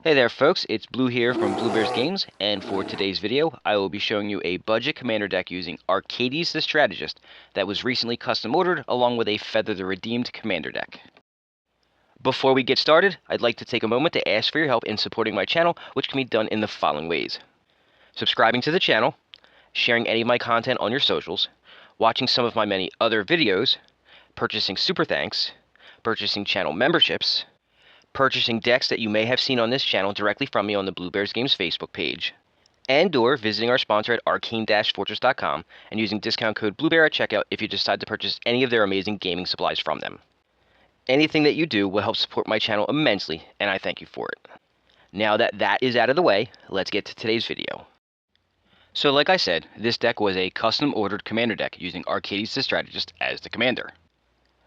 Hey there folks, it's Blue here from Blue Bears Games, and for today's video, I will be showing you a budget commander deck using Strategist the Strategist that was recently custom ordered along with a Feather the Redeemed commander deck. Before we get started, I'd like to take a moment to ask for your help in supporting my channel, which can be done in the following ways. Subscribing to the channel, sharing any of my content on your socials, watching some of my many other videos, purchasing super thanks, purchasing channel memberships, purchasing decks that you may have seen on this channel directly from me on the Blue Bears Games Facebook page, and/or visiting our sponsor at arcane-fortress.com and using discount code BlueBear at checkout if you decide to purchase any of their amazing gaming supplies from them. Anything that you do will help support my channel immensely, and I thank you for it. Now that that is out of the way, let's get to today's video. So like I said, this deck was a custom-ordered commander deck using Strategist the Strategist as the commander.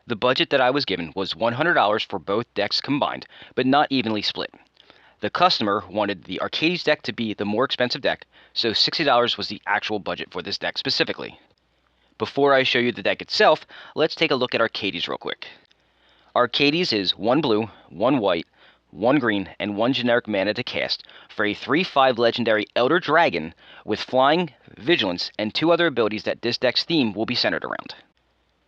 The budget that I was given was $100 for both decks combined, but not evenly split. The customer wanted the Strategist deck to be the more expensive deck, so $60 was the actual budget for this deck specifically. Before I show you the deck itself, let's take a look at Strategist real quick. Strategist is 1 blue, 1 white, 1 green, and 1 generic mana to cast for a 3/5 legendary Elder Dragon with flying, vigilance, and 2 other abilities that this deck's theme will be centered around.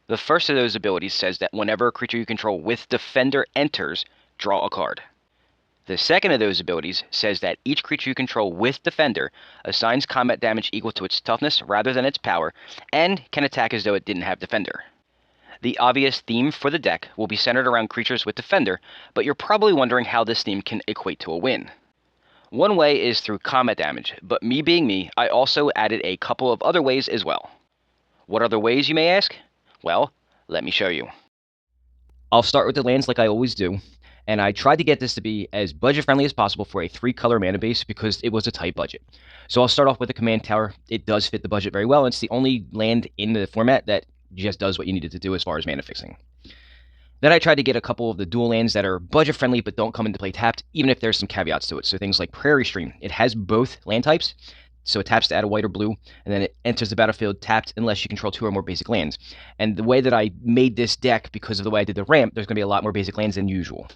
The first of those abilities says that whenever a creature you control with Defender enters, draw a card. The second of those abilities says that each creature you control with Defender assigns combat damage equal to its toughness rather than its power, and can attack as though it didn't have Defender. The obvious theme for the deck will be centered around creatures with Defender, but you're probably wondering how this theme can equate to a win. One way is through combat damage, but me being me, I also added a couple of other ways as well. What other ways, you may ask? Well, let me show you. I'll start with the lands like I always do, and I tried to get this to be as budget-friendly as possible for a 3-color mana base because it was a tight budget. So I'll start off with the Command Tower. It does fit the budget very well, and it's the only land in the format that just does what you needed to do as far as mana fixing. Then I tried to get a couple of the dual lands that are budget-friendly but don't come into play tapped, even if there's some caveats to it. So things like Prairie Stream. It has both land types, so it taps to add a white or blue, and then it enters the battlefield tapped unless you control 2 or more basic lands. And the way that I made this deck, because of the way I did the ramp, there's going to be a lot more basic lands than usual.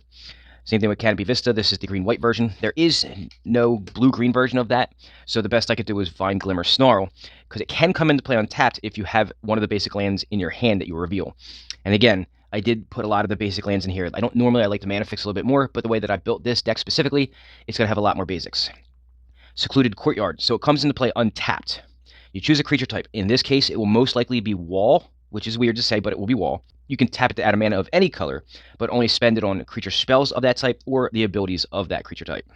Same thing with Canopy Vista. This is the green-white version. There is no blue-green version of that, so the best I could do was Vine Glimmer Snarl, because it can come into play untapped if you have one of the basic lands in your hand that you reveal. And again, I did put a lot of the basic lands in here. I like to mana fix a little bit more, but the way that I built this deck specifically, it's going to have a lot more basics. Secluded Courtyard. So it comes into play untapped. You choose a creature type. In this case, it will most likely be Wall, which is weird to say, but it will be Wall. You can tap it to add a mana of any color, but only spend it on creature spells of that type or the abilities of that creature type.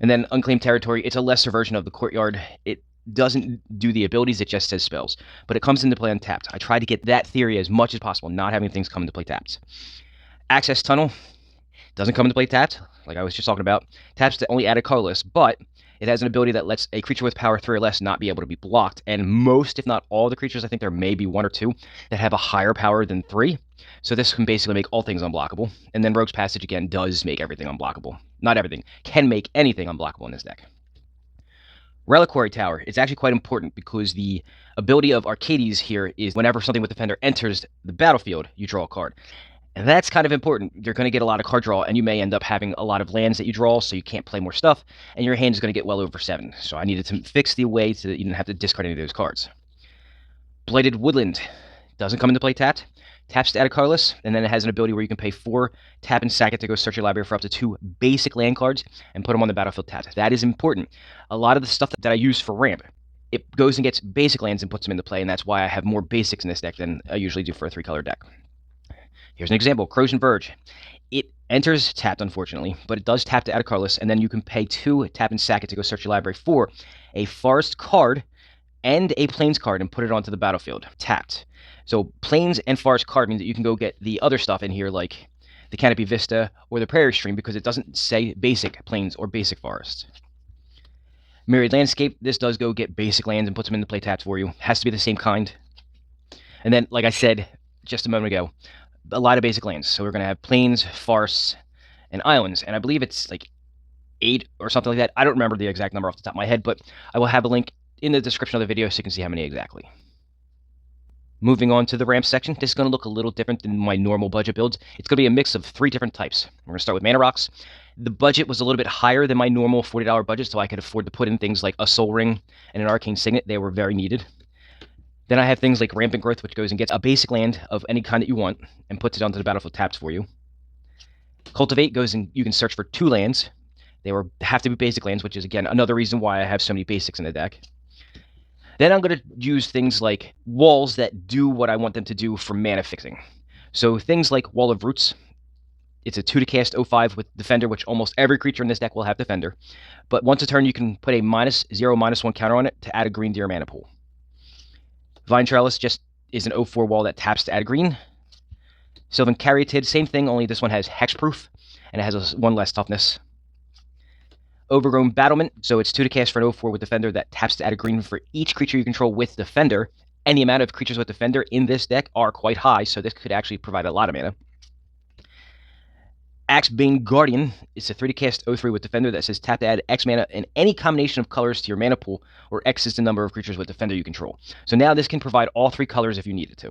And then Unclaimed Territory. It's a lesser version of the Courtyard. It doesn't do the abilities, it just says spells, but it comes into play untapped. I tried to get that theory as much as possible, not having things come into play tapped. Access Tunnel doesn't come into play tapped, like I was just talking about. Taps to only add a colorless, but it has an ability that lets a creature with power 3 or less not be able to be blocked, and most, if not all, the creatures, I think there may be 1 or 2, that have a higher power than 3, so this can basically make all things unblockable. And then Rogue's Passage, again, does make everything unblockable. Not everything. Can make anything unblockable in this deck. Reliquary Tower. It's actually quite important because the ability of Strategist here is whenever something with Defender enters the battlefield, you draw a card. And that's kind of important. You're going to get a lot of card draw, and you may end up having a lot of lands that you draw, so you can't play more stuff, and your hand is going to get well over 7. So I needed to fix the way so that you didn't have to discard any of those cards. Blighted Woodland doesn't come into play tapped. Taps to add a colorless, and then it has an ability where you can pay 4, tap and sack it to go search your library for up to 2 basic land cards, and put them on the battlefield tapped. That is important. A lot of the stuff that I use for ramp, it goes and gets basic lands and puts them into play, and that's why I have more basics in this deck than I usually do for a 3-color deck. Here's an example, Corrosion Verge. It enters tapped, unfortunately, but it does tap to add a colorless, and then you can pay 2, tap and sack it to go search your library for a forest card and a plains card and put it onto the battlefield, tapped. So plains and forest card means that you can go get the other stuff in here, like the Canopy Vista or the Prairie Stream, because it doesn't say basic plains or basic forest. Myriad Landscape, this does go get basic lands and puts them into play tapped for you. Has to be the same kind. And then, like I said just a moment ago, a lot of basic lands. So we're going to have plains, forests, and islands. And I believe it's like 8 or something like that. I don't remember the exact number off the top of my head, but I will have a link in the description of the video so you can see how many exactly. Moving on to the ramp section, this is going to look a little different than my normal budget builds. It's going to be a mix of 3 different types. We're going to start with Mana Rocks. The budget was a little bit higher than my normal $40 budget, so I could afford to put in things like a Soul Ring and an Arcane Signet. They were very needed. Then I have things like Rampant Growth, which goes and gets a basic land of any kind that you want and puts it onto the battlefield tapped for you. Cultivate goes and you can search for 2 lands. They have to be basic lands, which is, again, another reason why I have so many basics in the deck. Then I'm going to use things like walls that do what I want them to do for mana fixing. So things like Wall of Roots. It's a 2 to cast 05 with Defender, which almost every creature in this deck will have Defender. But once a turn, you can put a -0/-1 counter on it to add a green to your mana pool. Vine Trellis just is an 04 wall that taps to add a green. Sylvan Caryatid, same thing, only this one has hexproof, and it has 1 less toughness. Overgrown Battlement, so it's 2 to cast for an 04 with Defender that taps to add a green for each creature you control with Defender. And the amount of creatures with Defender in this deck are quite high, so this could actually provide a lot of mana. Axebane Guardian is a 3 to cast 03 with Defender that says tap to add X mana in any combination of colors to your mana pool, or X is the number of creatures with Defender you control. So now this can provide all 3 colors if you need it to.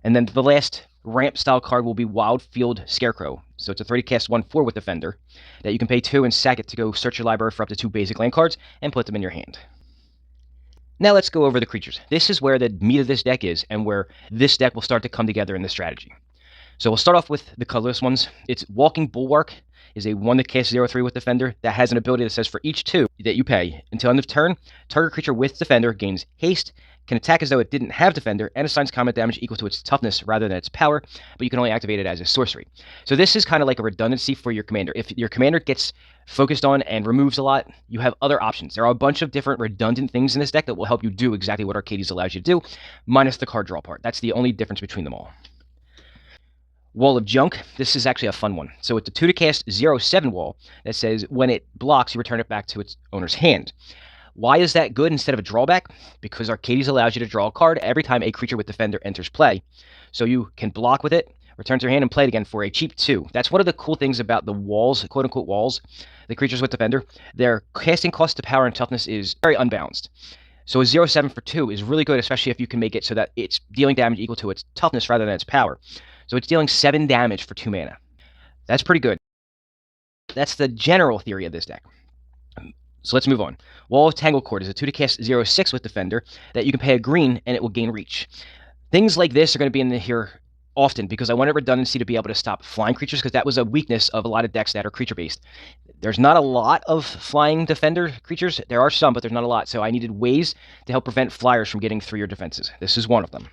And then the last ramp style card will be Wildfield Scarecrow. So it's a 3 to cast 1/4 with Defender that you can pay 2 and sack it to go search your library for up to 2 basic land cards and put them in your hand. Now let's go over the creatures. This is where the meat of this deck is, and where this deck will start to come together in the strategy. So we'll start off with the colorless ones. It's Walking Bulwark is a 1 to cast 0/3 with Defender that has an ability that says for each 2 that you pay, until end of turn, target creature with Defender gains haste, can attack as though it didn't have Defender, and assigns combat damage equal to its toughness rather than its power, but you can only activate it as a sorcery. So this is kind of like a redundancy for your commander. If your commander gets focused on and removes a lot, you have other options. There are a bunch of different redundant things in this deck that will help you do exactly what Arcades allows you to do, minus the card draw part. That's the only difference between them all. Wall of Junk. This is actually a fun one. So it's a 2 to cast 0/7 wall that says when it blocks, you return it back to its owner's hand. Why is that good instead of a drawback? Because Arcades allows you to draw a card every time a creature with Defender enters play. So you can block with it, return to your hand, and play it again for a cheap 2. That's one of the cool things about the walls, quote-unquote walls, the creatures with Defender. Their casting cost to power and toughness is very unbalanced. So a 0/7 for 2 is really good, especially if you can make it so that it's dealing damage equal to its toughness rather than its power. So it's dealing 7 damage for 2 mana. That's pretty good. That's the general theory of this deck. So let's move on. Wall of Tanglecord is a 2 to cast 0/6 with Defender that you can pay a green and it will gain reach. Things like this are going to be in here often because I wanted redundancy to be able to stop flying creatures, because that was a weakness of a lot of decks that are creature-based. There's not a lot of flying Defender creatures. There are some, but there's not a lot. So I needed ways to help prevent flyers from getting through your defenses. This is one of them.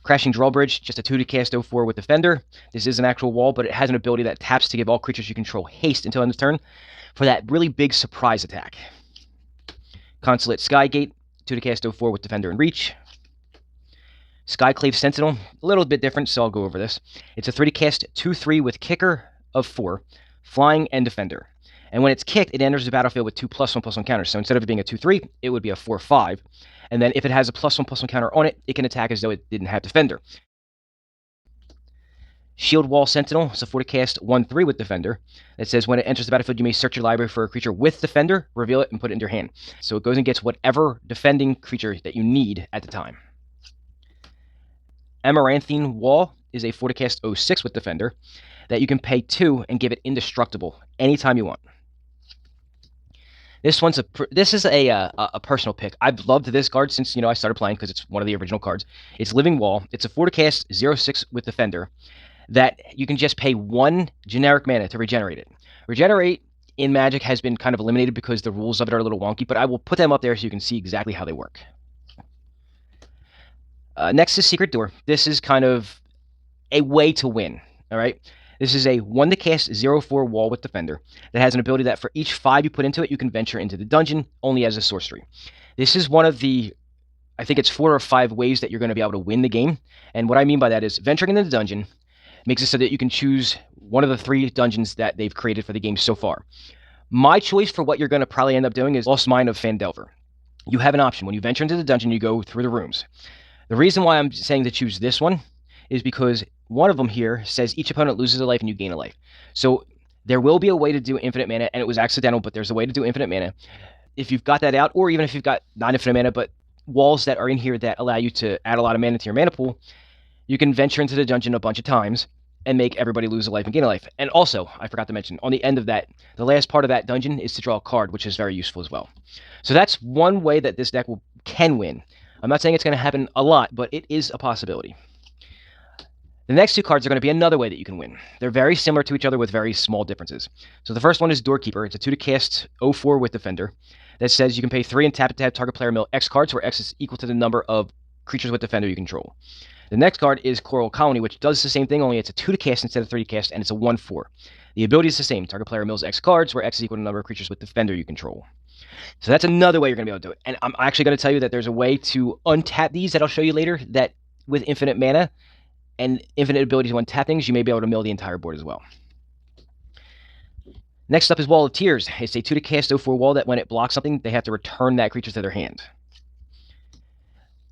Crashing Drawbridge, just a 2 to cast 04 with Defender. This is an actual wall, but it has an ability that taps to give all creatures you control haste until end of turn for that really big surprise attack. Consulate Skygate, 2 to cast 04 with Defender and Reach. Skyclave Sentinel, a little bit different, so I'll go over this. It's a 3 to cast 2/3 with Kicker of 4, Flying, and Defender. And when it's kicked, it enters the battlefield with 2+1/+1 counters. So instead of it being a 2/3, it would be a 4/5. And then if it has a +1/+1 counter on it, it can attack as though it didn't have Defender. Shield Wall Sentinel is a 4 to cast 1/3 with Defender. It says when it enters the battlefield, you may search your library for a creature with Defender, reveal it, and put it into your hand. So it goes and gets whatever defending creature that you need at the time. Amaranthine Wall is a 4 to cast 06 with Defender that you can pay 2 and give it indestructible anytime you want. This is a personal pick. I've loved this card since I started playing because it's one of the original cards. It's Living Wall. It's a 4 to cast 06 with Defender that you can just pay 1 generic mana to regenerate it. Regenerate in Magic has been kind of eliminated because the rules of it are a little wonky, but I will put them up there so you can see exactly how they work. Next is Secret Door. This is kind of a way to win, all right? This is a 1 to cast 04 wall with Defender that has an ability that for each 5 you put into it, you can venture into the dungeon only as a sorcery. This is one of the, I think it's 4 or 5 ways that you're going to be able to win the game. And what I mean by that is venturing into the dungeon makes it so that you can choose one of the 3 dungeons that they've created for the game so far. My choice for what you're going to probably end up doing is Lost Mine of Phandelver. You have an option. When you venture into the dungeon, you go through the rooms. The reason why I'm saying to choose this one is because one of them here says each opponent loses a life and you gain a life. So there will be a way to do infinite mana, and it was accidental, but there's a way to do infinite mana. If you've got that out, or even if you've got not infinite mana, but walls that are in here that allow you to add a lot of mana to your mana pool, you can venture into the dungeon a bunch of times, and make everybody lose a life and gain a life. And also, I forgot to mention, on the end of that, the last part of that dungeon is to draw a card, which is very useful as well. So that's one way that this deck can win. I'm not saying it's going to happen a lot, but it is a possibility. The next two cards are going to be another way that you can win. They're very similar to each other with very small differences. So the first one is Doorkeeper. It's a 2 to cast 0/4 with Defender that says you can pay 3 and tap to have target player mill X cards, where X is equal to the number of creatures with Defender you control. The next card is Coral Colony, which does the same thing, only it's a 2 to cast instead of 3 to cast, and it's a 1/4. The ability is the same. Target player mills X cards, where X is equal to the number of creatures with Defender you control. So that's another way you're going to be able to do it. And I'm actually going to tell you that there's a way to untap these that I'll show you later, that with infinite mana and infinite ability to untap things, you may be able to mill the entire board as well. Next up is Wall of Tears. It's a 2 to cast 0/4 wall that when it blocks something, they have to return that creature to their hand.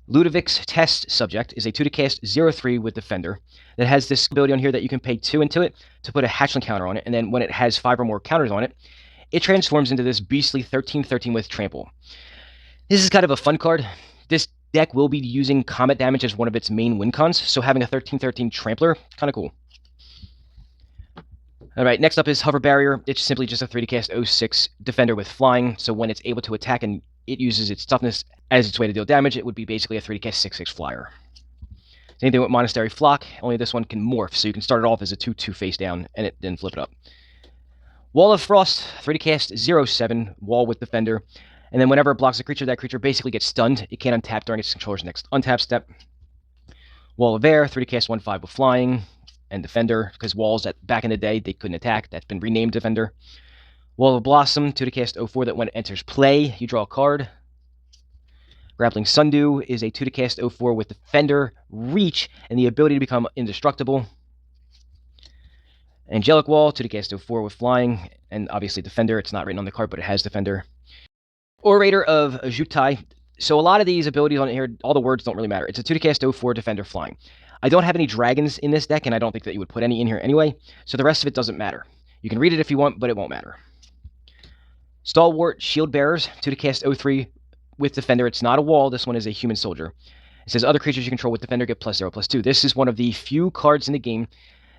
Ludovic's Test Subject is a 2 to cast 0/3 with Defender that has this ability on here that you can pay 2 into it to put a hatchling counter on it, and then when it has 5 or more counters on it, it transforms into this beastly 13/13 with Trample. This is kind of a fun card. This deck will be using combat damage as one of its main win cons, so having a 13/13 Trampler, kind of cool. Alright, next up is Hover Barrier. It's simply just a 3 to cast 0/6 Defender with Flying, so when it's able to attack and it uses its toughness as its way to deal damage, it would be basically a 3 to cast 6/6 Flyer. Same thing with Monastery Flock, only this one can morph, so you can start it off as a 2/2 face down, and then flip it up. Wall of Frost, 3 to cast 0/7, wall with Defender, and then whenever it blocks a creature, that creature basically gets stunned. It can't untap during its controller's next untap step. Wall of Air, 3 to cast 1/5 with Flying and Defender, because walls that back in the day they couldn't attack. That's been renamed Defender. Wall of Blossom, 2 to cast 0/4 that when it enters play, you draw a card. Grappling Sundew is a 2 to cast 0/4 with Defender, Reach, and the ability to become indestructible. Angelic Wall, 2 to cast 0/4 with Flying, and obviously Defender. It's not written on the card, but it has Defender. Orator of Jutai. So a lot of these abilities on here, all the words don't really matter. It's a 2 to cast 0/4 Defender Flying. I don't have any dragons in this deck, and I don't think that you would put any in here anyway, so the rest of it doesn't matter. You can read it if you want, but it won't matter. Stalwart Shield Bearers, 2 to cast 0/3 with Defender. It's not a wall. This one is a human soldier. It says other creatures you control with Defender get +0/+2. This is one of the few cards in the game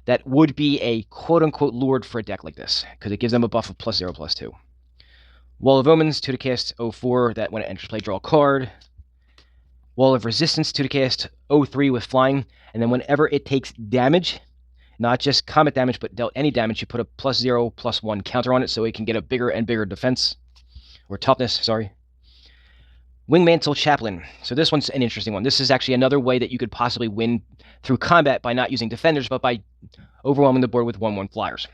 that would be a quote-unquote lured for a deck like this, because it gives them a buff of +0/+2. Wall of Omens, 2 to cast 0/4, that when it enters play, draw a card. Wall of Resistance, 2 to cast 0/3 with Flying, and then whenever it takes damage, not just combat damage, but dealt any damage, you put a +0/+1 counter on it so it can get a bigger and bigger defense, or toughness, sorry. Wingmantle Chaplain. So this one's an interesting one. This is actually another way that you could possibly win through combat by not using Defenders, but by overwhelming the board with 1/1 flyers.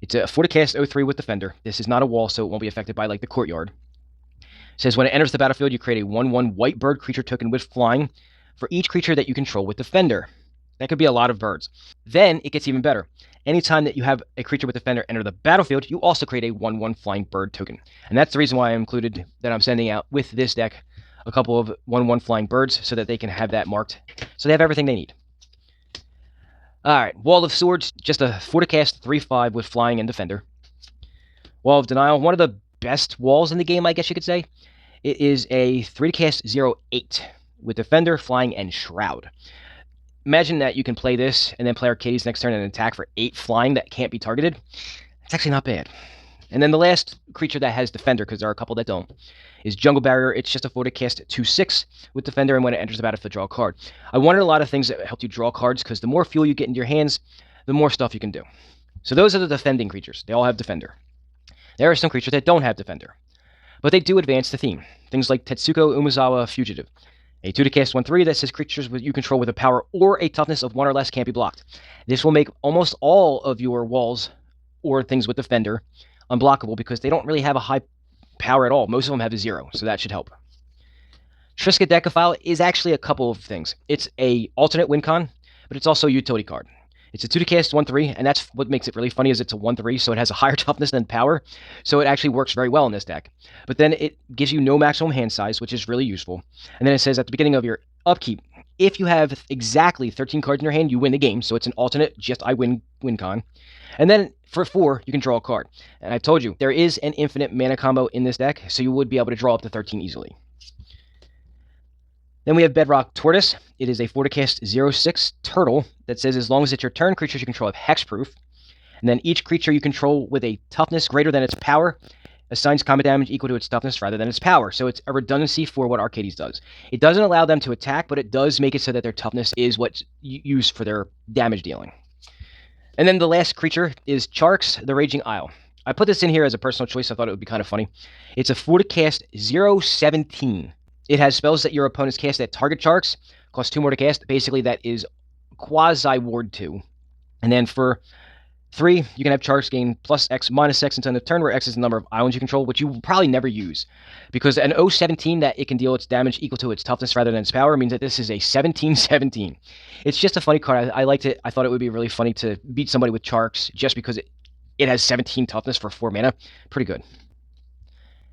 It's a 4 to cast 0/3 with Defender. This is not a wall, so it won't be affected by like the Courtyard. It says when it enters the battlefield, you create a 1/1 white bird creature token with Flying for each creature that you control with Defender. That could be a lot of birds. Then it gets even better. Anytime that you have a creature with Defender enter the battlefield, you also create a 1/1 flying bird token. And that's the reason why I included that I'm sending out with this deck a couple of 1/1 flying birds so that they can have that marked. So they have everything they need. Alright, Wall of Swords, just a 4 to cast 3/5 with Flying and Defender. Wall of Denial, one of the best walls in the game, I guess you could say. It is a 3 to cast 0/8 with Defender, Flying, and Shroud. Imagine that you can play this and then play Arcades next turn and attack for 8 flying that can't be targeted. It's actually not bad. And then the last creature that has Defender, because there are a couple that don't, is Jungle Barrier. It's just a 4 to cast 2/6 with Defender, and when it enters the battlefield, draw a card. I wanted a lot of things that helped you draw cards, because the more fuel you get into your hands, the more stuff you can do. So those are the defending creatures. They all have Defender. There are some creatures that don't have Defender, but they do advance the theme. Things like Tetsuko Umezawa Fugitive. A 2 to cast 1/3 that says creatures you control with a power or a toughness of 1 or less can't be blocked. This will make almost all of your walls or things with Defender unblockable, because they don't really have a high power at all. Most of them have a 0, so that should help. Triska Decaphile is actually a couple of things. It's a alternate win con, but it's also a utility card. It's a 2 to cast 1/3, and that's what makes it really funny, is it's a 1/3, so it has a higher toughness than power, so it actually works very well in this deck. But then it gives you no maximum hand size, which is really useful. And then it says at the beginning of your upkeep, if you have exactly 13 cards in your hand, you win the game, so it's an alternate just I win con. And then for 4, you can draw a card. And I told you, there is an infinite mana combo in this deck, so you would be able to draw up to 13 easily. Then we have Bedrock Tortoise. it is a 4 to cast 0/6 turtle that says as long as it's your turn, creatures you control have hexproof. And then each creature you control with a toughness greater than its power assigns combat damage equal to its toughness rather than its power. So it's a redundancy for what Arcades does. It doesn't allow them to attack, but it does make it so that their toughness is what's used for their damage dealing. And then the last creature is Charx, the Raging Isle. I put this in here as a personal choice. I thought it would be kind of funny. It's a 4 to cast 0/17. It has spells that your opponents cast that target Charx, cost 2 more to cast. Basically, that is quasi ward 2. And then for 3, you can have Charx gain plus X minus X until end of turn, where X is the number of islands you control, which you will probably never use. Because an 0/17 that it can deal its damage equal to its toughness rather than its power means that this is a 17/17. It's just a funny card. I liked it. I thought it would be really funny to beat somebody with Charx just because it has 17 toughness for 4 mana. Pretty good.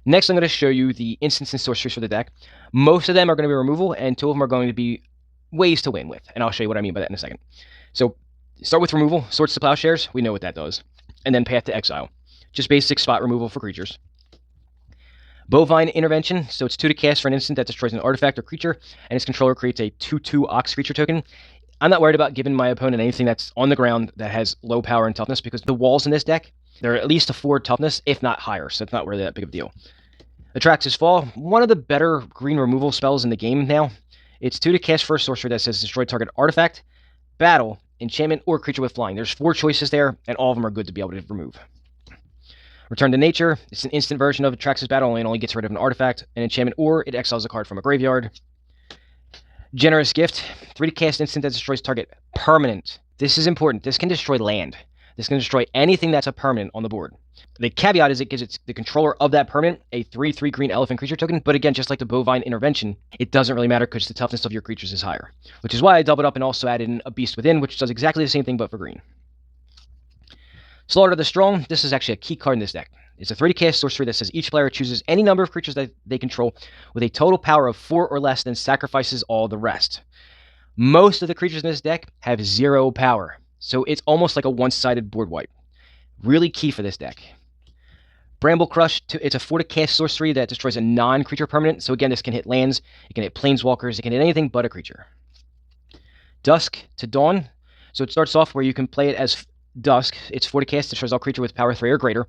Next, I'm going to show you the instants and sorceries for the deck. Most of them are going to be removal, and 2 of them are going to be ways to win with. And I'll show you what I mean by that in a second. So, start with removal. Swords to Plowshares, we know what that does. And then Path to Exile. Just basic spot removal for creatures. Bovine Intervention, so it's 2 to cast for an instant that destroys an artifact or creature, and its controller creates a 2/2 Ox creature token. I'm not worried about giving my opponent anything that's on the ground that has low power and toughness, because the walls in this deck, they're at least a 4 toughness, if not higher, so it's not really that big of a deal. Atrax's Fall, one of the better green removal spells in the game now. It's 2 to cast for a sorcery that says destroy target artifact, battle, enchantment, or creature with flying. There's 4 choices there, and all of them are good to be able to remove. Return to Nature, it's an instant version of Atrax's Battle, and only gets rid of an artifact, an enchantment, or it exiles a card from a graveyard. Generous Gift, 3 to cast instant that destroys target permanent. This is important. This can destroy land. This can destroy anything that's a permanent on the board. The caveat is it gives the controller of that permanent a 3/3 green elephant creature token, but again, just like the Bovine Intervention, it doesn't really matter because the toughness of your creatures is higher. Which is why I doubled up and also added in a Beast Within, which does exactly the same thing but for green. Slaughter the Strong, this is actually a key card in this deck. It's a 3 to cast sorcery that says each player chooses any number of creatures that they control with a total power of 4 or less, then sacrifices all the rest. Most of the creatures in this deck have 0 power, so it's almost like a one-sided board wipe. Really key for this deck. Bramble Crush, it's a 4 to cast sorcery that destroys a non-creature permanent, so again, this can hit lands, it can hit planeswalkers, it can hit anything but a creature. Dusk to Dawn, so it starts off where you can play it as Dusk. It's 4 to cast, destroys all creature with power 3 or greater.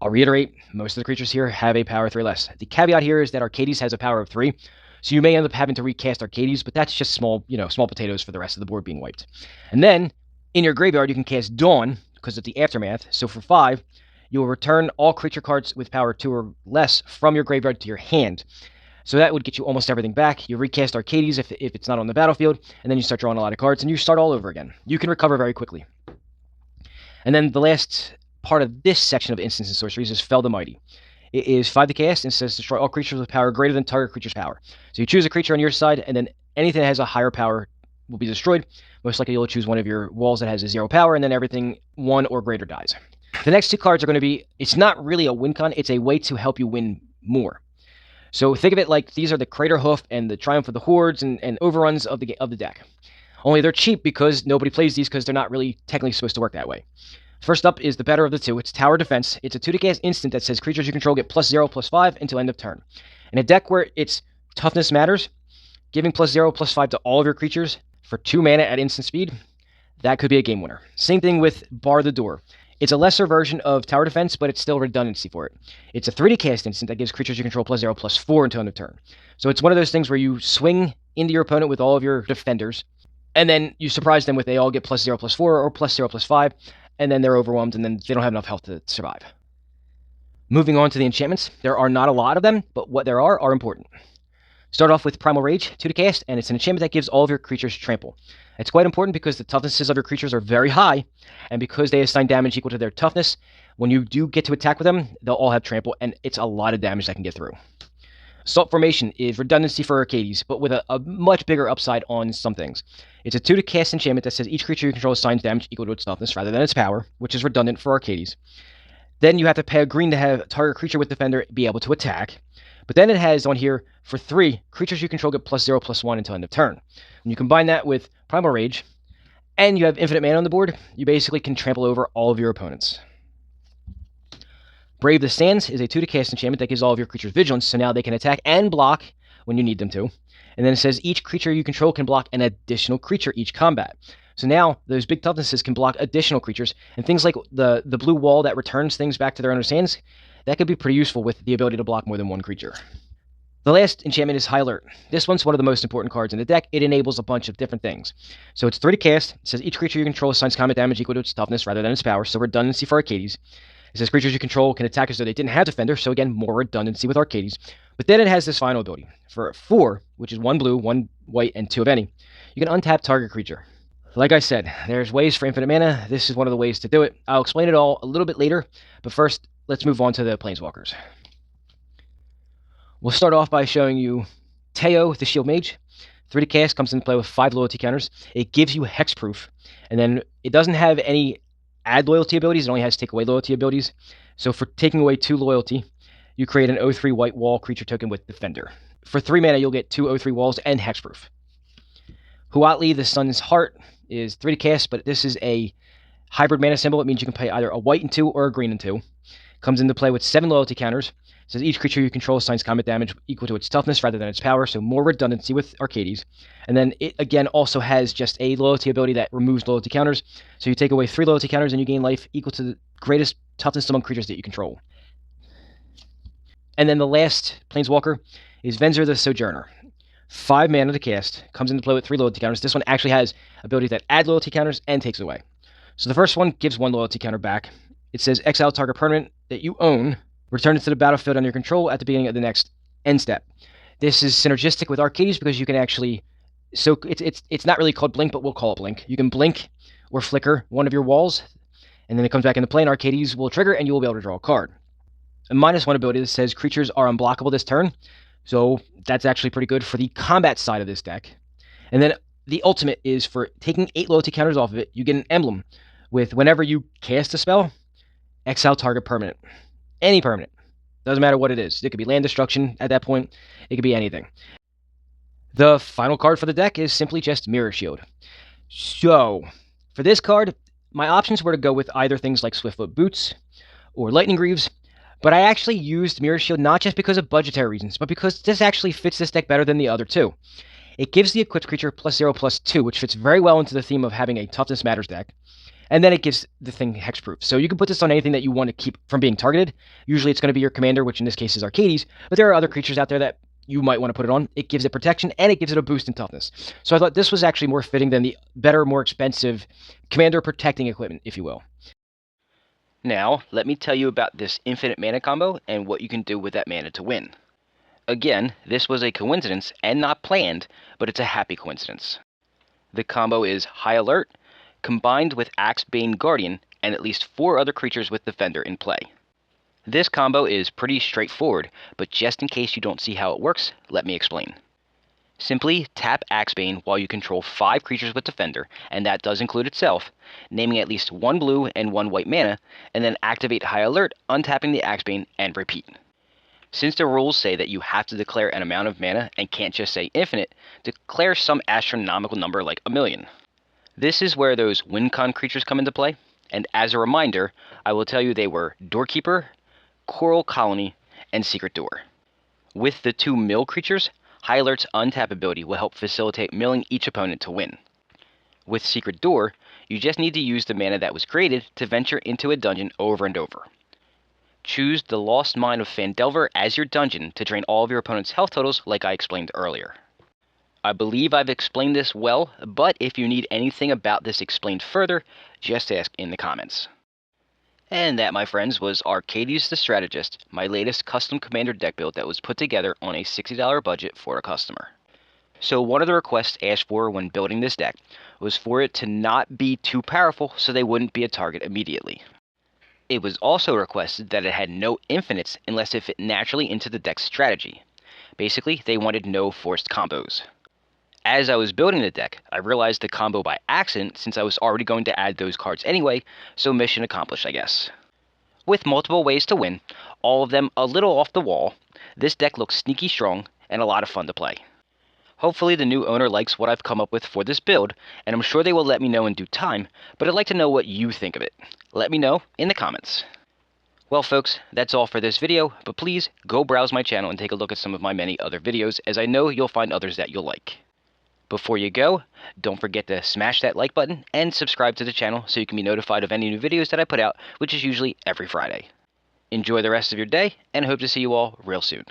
I'll reiterate, most of the creatures here have a power 3 less. The caveat here is that Arcades has a power of 3, so you may end up having to recast Arcades, but that's just small potatoes for the rest of the board being wiped. And then, in your graveyard, you can cast Dawn, because of the Aftermath, so for 5, you will return all creature cards with power 2 or less from your graveyard to your hand. So that would get you almost everything back. You recast Arcades if it's not on the battlefield, and then you start drawing a lot of cards, and you start all over again. You can recover very quickly. And then the last part of this section of instants and sorceries is Fell the Mighty. It is 5 to cast and says destroy all creatures with power greater than target creature's power. So you choose a creature on your side, and then anything that has a higher power will be destroyed. Most likely you'll choose one of your walls that has a 0 power, and then everything 1 or greater dies. The next 2 cards are going to be, it's not really a win con, it's a way to help you win more. So think of it like these are the Crater Hoof and the Triumph of the Hordes and overruns of the deck. Only they're cheap because nobody plays these because they're not really technically supposed to work that way. First up is the better of the 2. It's Tower Defense. It's a 2 to cast instant that says creatures you control get +0/+5 until end of turn. In a deck where its toughness matters, giving +0/+5 to all of your creatures for 2 mana at instant speed, that could be a game winner. Same thing with Bar the Door. It's a lesser version of Tower Defense, but it's still redundancy for it. It's a 3 to cast instant that gives creatures you control +0/+4 until end of turn. So it's one of those things where you swing into your opponent with all of your defenders, and then you surprise them with they all get +0/+4 or +0/+5, and then they're overwhelmed, and then they don't have enough health to survive. Moving on to the enchantments, there are not a lot of them, but what there are important. Start off with Primal Rage, 2 to cast, and it's an enchantment that gives all of your creatures trample. It's quite important because the toughnesses of your creatures are very high, and because they assign damage equal to their toughness, when you do get to attack with them, they'll all have trample, and it's a lot of damage that can get through. Assault Formation is redundancy for Arcades, but with a much bigger upside on some things. It's a 2 to cast enchantment that says each creature you control assigns damage equal to its toughness rather than its power, which is redundant for Arcades. Then you have to pay a green to have target creature with defender be able to attack. But then it has on here, for 3, creatures you control get +0/+1 until end of turn. When you combine that with Primal Rage, and you have infinite mana on the board, you basically can trample over all of your opponents. Brave the Sands is a 2 to cast enchantment that gives all of your creatures vigilance, so now they can attack and block when you need them to. And then it says each creature you control can block an additional creature each combat. So now those big toughnesses can block additional creatures, and things like the blue wall that returns things back to their owner's hands, that could be pretty useful with the ability to block more than one creature. The last enchantment is High Alert. This one's one of the most important cards in the deck. It enables a bunch of different things. So it's 3 to cast. It says each creature you control assigns combat damage equal to its toughness rather than its power, so redundancy for Arcades. It says creatures you control can attack as though they didn't have Defender, so again, more redundancy with Arcades. But then it has this final ability. For 4, which is 1 blue, 1 white, and 2 of any, you can untap target creature. Like I said, there's ways for infinite mana. This is one of the ways to do it. I'll explain it all a little bit later, but first, let's move on to the Planeswalkers. We'll start off by showing you Teo, the Shield Mage. 3 to cast, comes into play with 5 loyalty counters. It gives you hexproof, and then it doesn't have any add loyalty abilities. It only has take away loyalty abilities. So for taking away 2 loyalty, you create an 0/3 white wall creature token with Defender. For 3 mana, you'll get 2 0/3 walls and hexproof. Huatli, the Sun's Heart, is 3 to cast, but this is a hybrid mana symbol. It means you can play either a white and 2 or a green and 2. Comes into play with 7 loyalty counters. It says each creature you control assigns combat damage equal to its toughness rather than its power, so more redundancy with Arcades. And then it again also has just a loyalty ability that removes loyalty counters. So you take away 3 loyalty counters and you gain life equal to the greatest toughness among creatures that you control. And then the last Planeswalker is Venser the Sojourner. 5 mana to cast, comes into play with 3 loyalty counters. This one actually has abilities that add loyalty counters and takes away. So the first one gives 1 loyalty counter back. It says exile target permanent that you own, return it to the battlefield under your control at the beginning of the next end step. This is synergistic with Arcades because you can actually, so it's not really called blink, but we'll call it blink. You can blink or flicker one of your walls, and then it comes back into play, and Arcades will trigger, and you will be able to draw a card. A -1 ability that says creatures are unblockable this turn, so that's actually pretty good for the combat side of this deck. And then the ultimate is for taking 8 loyalty counters off of it, you get an emblem with whenever you cast a spell, exile target permanent. Any permanent. Doesn't matter what it is. It could be land destruction at that point. It could be anything. The final card for the deck is simply just Mirror Shield. So, for this card, my options were to go with either things like Swiftfoot Boots or Lightning Greaves, but I actually used Mirror Shield not just because of budgetary reasons, but because this actually fits this deck better than the other two. It gives the equipped creature +0/+2, which fits very well into the theme of having a Toughness Matters deck. And then it gives the thing hexproof. So you can put this on anything that you want to keep from being targeted. Usually it's going to be your commander, which in this case is Arcades, but there are other creatures out there that you might want to put it on. It gives it protection, and it gives it a boost in toughness. So I thought this was actually more fitting than the better, more expensive commander protecting equipment, if you will. Now, let me tell you about this infinite mana combo and what you can do with that mana to win. Again, this was a coincidence and not planned, but it's a happy coincidence. The combo is High Alert, combined with Axebane Guardian, and at least 4 other creatures with Defender in play. This combo is pretty straightforward, but just in case you don't see how it works, let me explain. Simply tap Axebane while you control 5 creatures with Defender, and that does include itself, naming at least 1 blue and 1 white mana, and then activate High Alert, untapping the Axebane, and repeat. Since the rules say that you have to declare an amount of mana and can't just say infinite, declare some astronomical number like 1,000,000. This is where those win-con creatures come into play, and as a reminder, I will tell you they were Doorkeeper, Coral Colony, and Secret Door. With the 2 mill creatures, High Alert's untap ability will help facilitate milling each opponent to win. With Secret Door, you just need to use the mana that was created to venture into a dungeon over and over. Choose the Lost Mine of Phandelver as your dungeon to drain all of your opponent's health totals like I explained earlier. I believe I've explained this well, but if you need anything about this explained further, just ask in the comments. And that, my friends, was Arcades the Strategist, my latest custom commander deck build that was put together on a $60 budget for a customer. So one of the requests asked for when building this deck was for it to not be too powerful so they wouldn't be a target immediately. It was also requested that it had no infinites unless it fit naturally into the deck's strategy. Basically, they wanted no forced combos. As I was building the deck, I realized the combo by accident since I was already going to add those cards anyway, so mission accomplished, I guess. With multiple ways to win, all of them a little off the wall, this deck looks sneaky strong and a lot of fun to play. Hopefully the new owner likes what I've come up with for this build, and I'm sure they will let me know in due time, but I'd like to know what you think of it. Let me know in the comments. Well folks, that's all for this video, but please go browse my channel and take a look at some of my many other videos, as I know you'll find others that you'll like. Before you go, don't forget to smash that like button and subscribe to the channel so you can be notified of any new videos that I put out, which is usually every Friday. Enjoy the rest of your day, and I hope to see you all real soon.